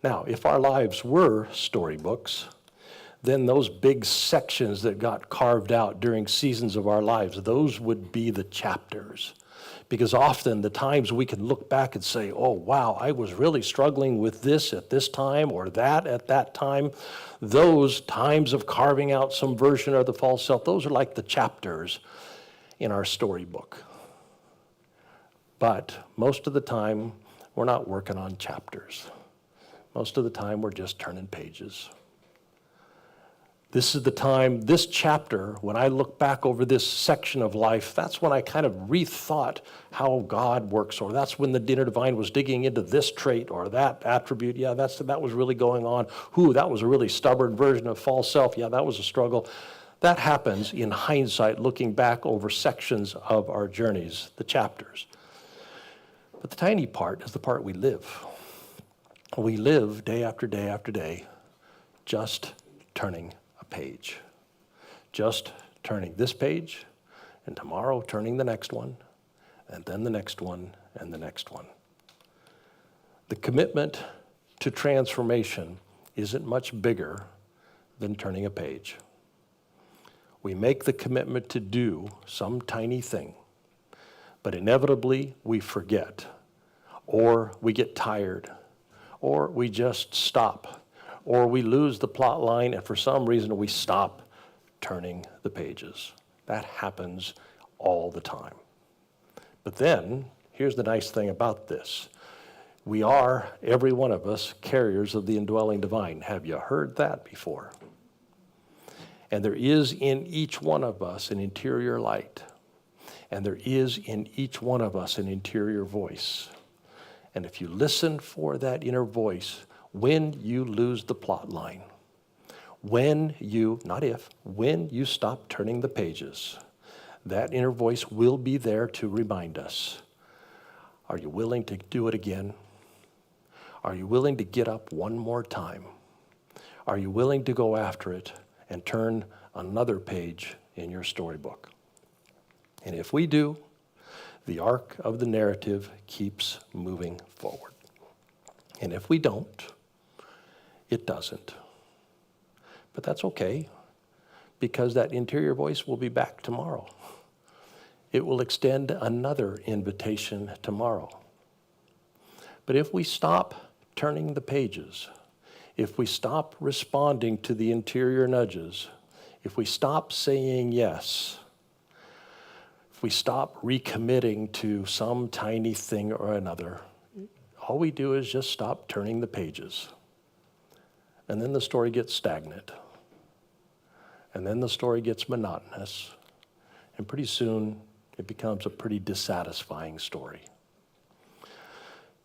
Now, if our lives were storybooks, then those big sections that got carved out during seasons of our lives, those would be the chapters. Because often the times we can look back and say, oh, wow, I was really struggling with this at this time or that at that time. Those times of carving out some version of the false self, those are like the chapters in our storybook. But most of the time, we're not working on chapters. Most of the time, we're just turning pages. This is the time, this chapter, when I look back over this section of life, that's when I kind of rethought how God works, or that's when the Dinner Divine was digging into this trait or that attribute. Yeah, that was really going on. That was a really stubborn version of false self. Yeah, that was a struggle. That happens in hindsight, looking back over sections of our journeys, the chapters. But the tiny part is the part we live. We live day after day after day, just turning page. Just turning this page, and tomorrow turning the next one, and then the next one, and the next one. The commitment to transformation isn't much bigger than turning a page. We make the commitment to do some tiny thing, but inevitably we forget, or we get tired, or we just stop, or we lose the plot line, and for some reason we stop turning the pages. That happens all the time. But then, here's the nice thing about this. We are, every one of us, carriers of the indwelling divine. Have you heard that before? And there is in each one of us an interior light. And there is in each one of us an interior voice. And if you listen for that inner voice, when you lose the plot line, when you stop turning the pages, that inner voice will be there to remind us. Are you willing to do it again? Are you willing to get up one more time? Are you willing to go after it and turn another page in your storybook. And if we do, the arc of the narrative keeps moving forward. And if we don't, it doesn't. But that's okay, because that interior voice will be back tomorrow. It will extend another invitation tomorrow. But if we stop turning the pages, if we stop responding to the interior nudges, if we stop saying yes, if we stop recommitting to some tiny thing or another, all we do is just stop turning the pages. And then the story gets stagnant. And then the story gets monotonous. And pretty soon, it becomes a pretty dissatisfying story.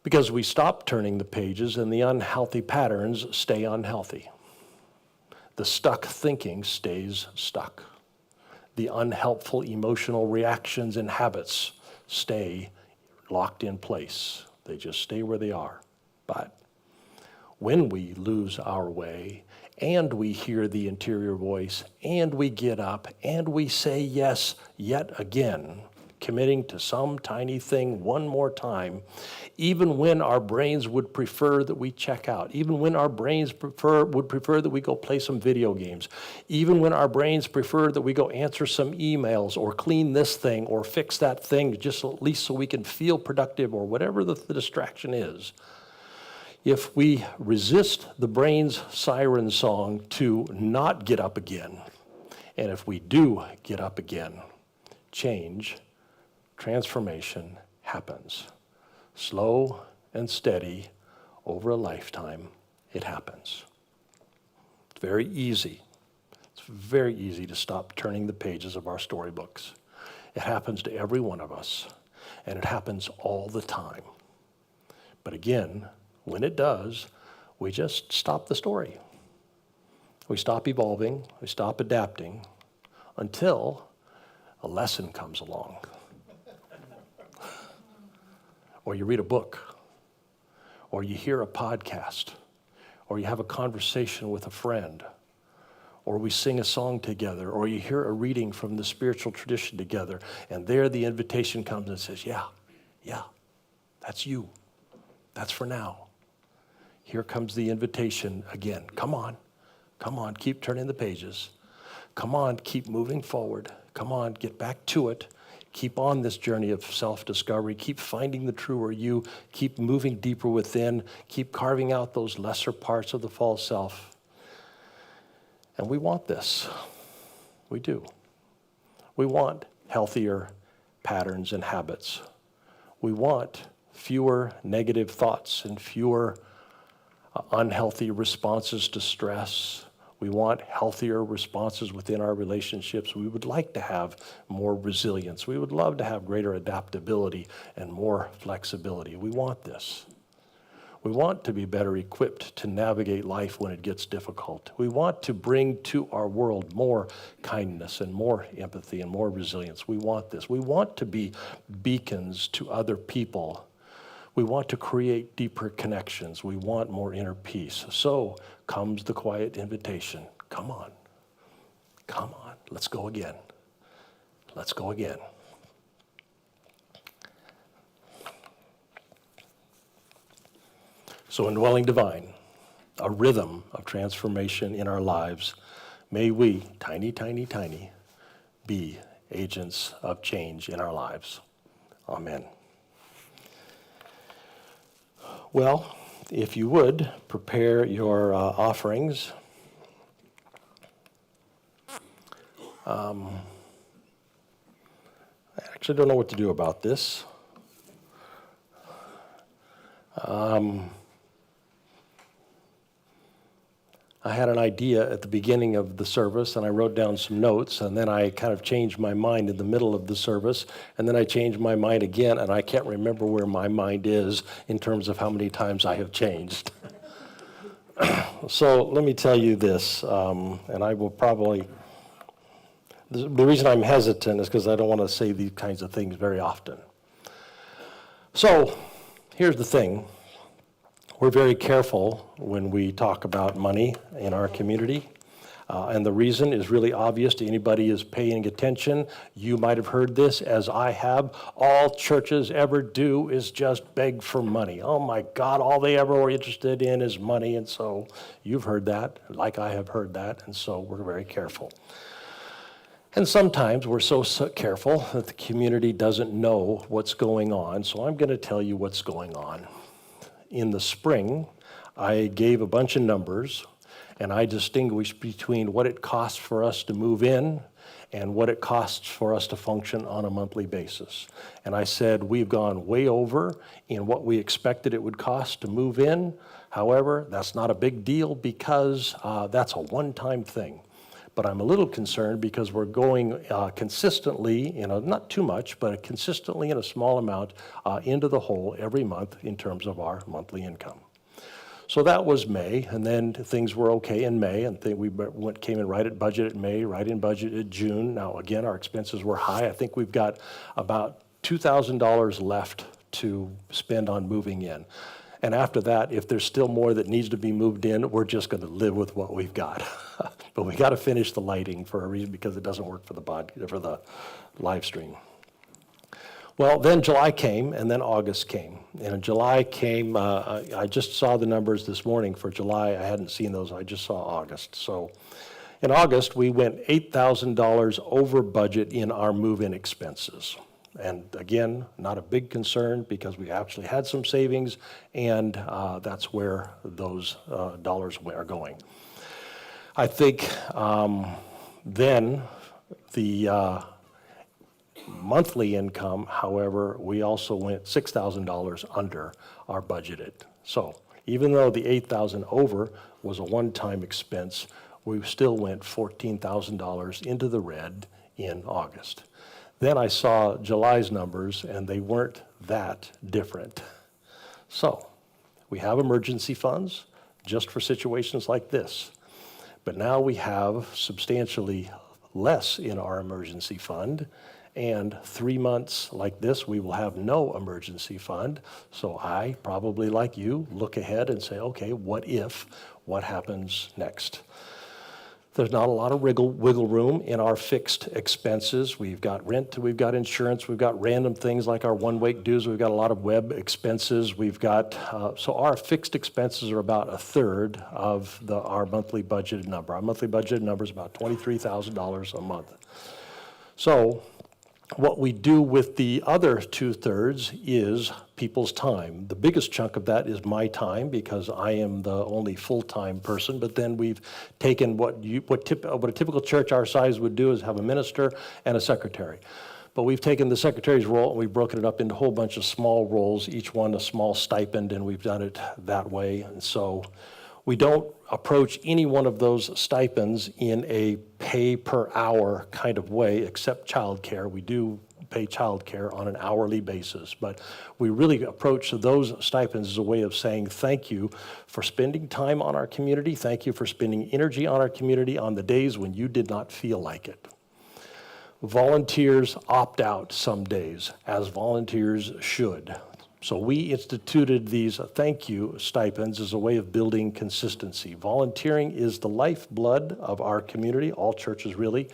Because we stop turning the pages and the unhealthy patterns stay unhealthy. The stuck thinking stays stuck. The unhelpful emotional reactions and habits stay locked in place. They just stay where they are. But when we lose our way and we hear the interior voice and we get up and we say yes yet again, committing to some tiny thing one more time, even when our brains would prefer that we check out, even when our brains would prefer that we go play some video games, even when our brains prefer that we go answer some emails or clean this thing or fix that thing, just at least so we can feel productive or whatever the distraction is. If we resist the brain's siren song to not get up again, and if we do get up again, change, transformation happens. Slow and steady over a lifetime, it happens. It's very easy. It's very easy to stop turning the pages of our storybooks. It happens to every one of us, and it happens all the time. But again, when it does, we just stop the story. We stop evolving, we stop adapting, until a lesson comes along. Or you read a book, or you hear a podcast, or you have a conversation with a friend, or we sing a song together, or you hear a reading from the spiritual tradition together, and there the invitation comes and says, yeah, that's you. That's for now. Here comes the invitation again. Come on, keep turning the pages. Come on, keep moving forward. Come on, get back to it. Keep on this journey of self-discovery. Keep finding the truer you. Keep moving deeper within. Keep carving out those lesser parts of the false self. And we want this. We do. We want healthier patterns and habits. We want fewer negative thoughts and fewer unhealthy responses to stress. We want healthier responses within our relationships. We would like to have more resilience. We would love to have greater adaptability and more flexibility. We want this. We want to be better equipped to navigate life when it gets difficult. We want to bring to our world more kindness and more empathy and more resilience. We want this. We want to be beacons to other people. We want to create deeper connections. We want more inner peace. So comes the quiet invitation. Come on, let's go again. Let's go again. So indwelling divine, a rhythm of transformation in our lives, may we, tiny, tiny, tiny, be agents of change in our lives. Amen. Well, if you would, prepare your offerings. I actually don't know what to do about this. I had an idea at the beginning of the service, and I wrote down some notes, and then I kind of changed my mind in the middle of the service, and then I changed my mind again, and I can't remember where my mind is in terms of how many times I have changed. So let me tell you this, and I will probably, the reason I'm hesitant is because I don't want to say these kinds of things very often. So here's the thing. We're very careful when we talk about money in our community. And the reason is really obvious to anybody who's paying attention. You might have heard this, as I have. All churches ever do is just beg for money. Oh my God, all they ever were interested in is money. And so you've heard that, like I have heard that, and so we're very careful. And sometimes we're so careful that the community doesn't know what's going on, so I'm going to tell you what's going on. In the spring, I gave a bunch of numbers, and I distinguished between what it costs for us to move in and what it costs for us to function on a monthly basis. And I said, we've gone way over in what we expected it would cost to move in. However, that's not a big deal because that's a one-time thing. But I'm a little concerned because we're going consistently, not too much, but consistently in a small amount into the hole every month in terms of our monthly income. So that was May, and then things were okay in May, and we came in right at budget at May, right in budget at June. Now, again, our expenses were high. I think we've got about $2,000 left to spend on moving in. And after that, if there's still more that needs to be moved in, we're just going to live with what we've got. But we got to finish the lighting for a reason because it doesn't work for the live stream. Well, then July came, and then August came. And in July came, I just saw the numbers this morning for July. I hadn't seen those. I just saw August. So in August, we went $8,000 over budget in our move-in expenses. And again, not a big concern because we actually had some savings, and that's where those dollars are going. I think then the monthly income, however, we also went $6,000 under our budgeted. So even though the $8,000 over was a one-time expense, we still went $14,000 into the red in August. Then I saw July's numbers, and they weren't that different. So we have emergency funds just for situations like this. But now we have substantially less in our emergency fund, and 3 months like this, we will have no emergency fund. So I, probably like you, look ahead and say, okay, what if? What happens next? There's not a lot of wiggle room in our fixed expenses. We've got rent, we've got insurance, we've got random things like our one-week dues, we've got a lot of web expenses, we've got, so our fixed expenses are about a third of our monthly budgeted number. Our monthly budgeted number is about $23,000 a month. So what we do with the other 2/3 is people's time. The biggest chunk of that is my time because I am the only full-time person, but then we've taken what a typical church our size would do is have a minister and a secretary. But we've taken the secretary's role and we've broken it up into a whole bunch of small roles, each one a small stipend, and we've done it that way. And so we don't approach any one of those stipends in a pay per hour kind of way, except childcare. We do pay childcare on an hourly basis, but we really approach those stipends as a way of saying thank you for spending time on our community, thank you for spending energy on our community on the days when you did not feel like it. Volunteers opt out some days, as volunteers should. So we instituted these thank you stipends as a way of building consistency. Volunteering is the lifeblood of our community, all churches really.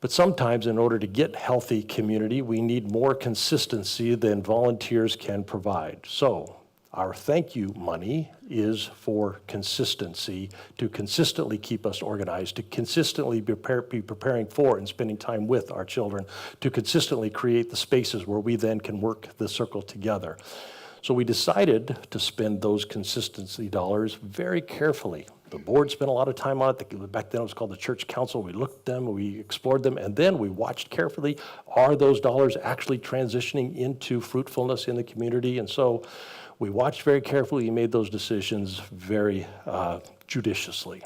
But sometimes in order to get healthy community, we need more consistency than volunteers can provide. So our thank you money is for consistency, to consistently keep us organized, to consistently be preparing for and spending time with our children, to consistently create the spaces where we then can work the circle together. So we decided to spend those consistency dollars very carefully. The board spent a lot of time on it. Back then it was called the church council. We looked at them, we explored them, and then we watched carefully, are those dollars actually transitioning into fruitfulness in the community? And so we watched very carefully and made those decisions very judiciously.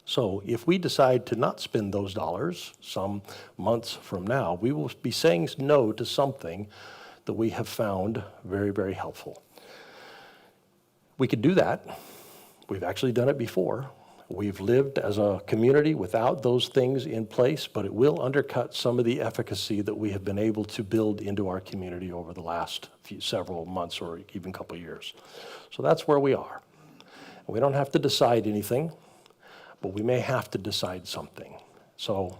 So if we decide to not spend those dollars some months from now, we will be saying no to something that we have found very, very helpful. We could do that. We've actually done it before. We've lived as a community without those things in place, but it will undercut some of the efficacy that we have been able to build into our community over the last several months or even couple years. So that's where we are. We don't have to decide anything, but we may have to decide something. So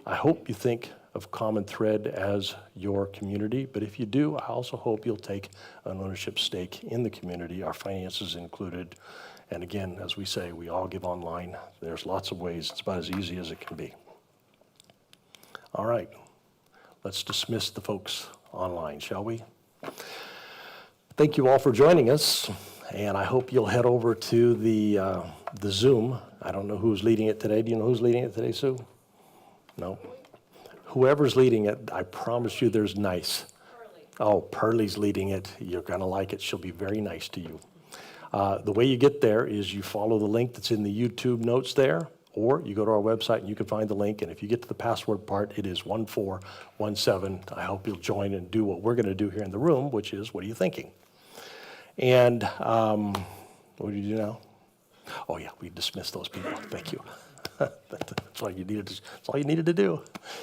I hope you think of Common Thread as your community, but if you do, I also hope you'll take an ownership stake in the community, our finances included. And again, as we say, we all give online. There's lots of ways. It's about as easy as it can be. All right, let's dismiss the folks online, shall we? Thank you all for joining us, and I hope you'll head over to the Zoom. I don't know who's leading it today. Do you know who's leading it today, Sue? No? Whoever's leading it, I promise you there's nice. Oh, Pearlie's leading it. You're going to like it. She'll be very nice to you. The way you get there is you follow the link that's in the YouTube notes there, or you go to our website and you can find the link. And if you get to the password part, it is 1417. I hope you'll join and do what we're going to do here in the room, which is, what are you thinking? And what do you do now? Oh, yeah, we dismissed those people. Thank you. That's all you needed. That's all you needed to do.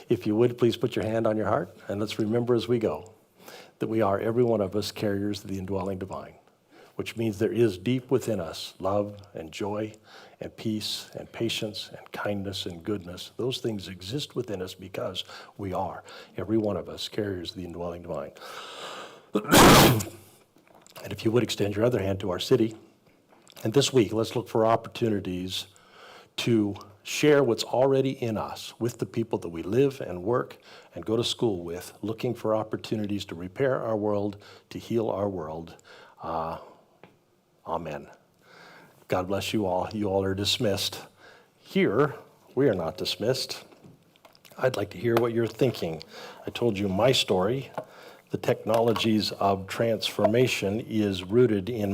If you would, please put your hand on your heart, and let's remember as we go that we are, every one of us, carriers of the indwelling divine, which means there is deep within us love and joy and peace and patience and kindness and goodness. Those things exist within us because we are, every one of us, carriers of the indwelling divine. And if you would extend your other hand to our city, and this week, let's look for opportunities to share what's already in us with the people that we live and work and go to school with, looking for opportunities to repair our world, to heal our world. Amen. God bless you all. You all are dismissed. Here, we are not dismissed. I'd like to hear what you're thinking. I told you my story. The technologies of transformation is rooted in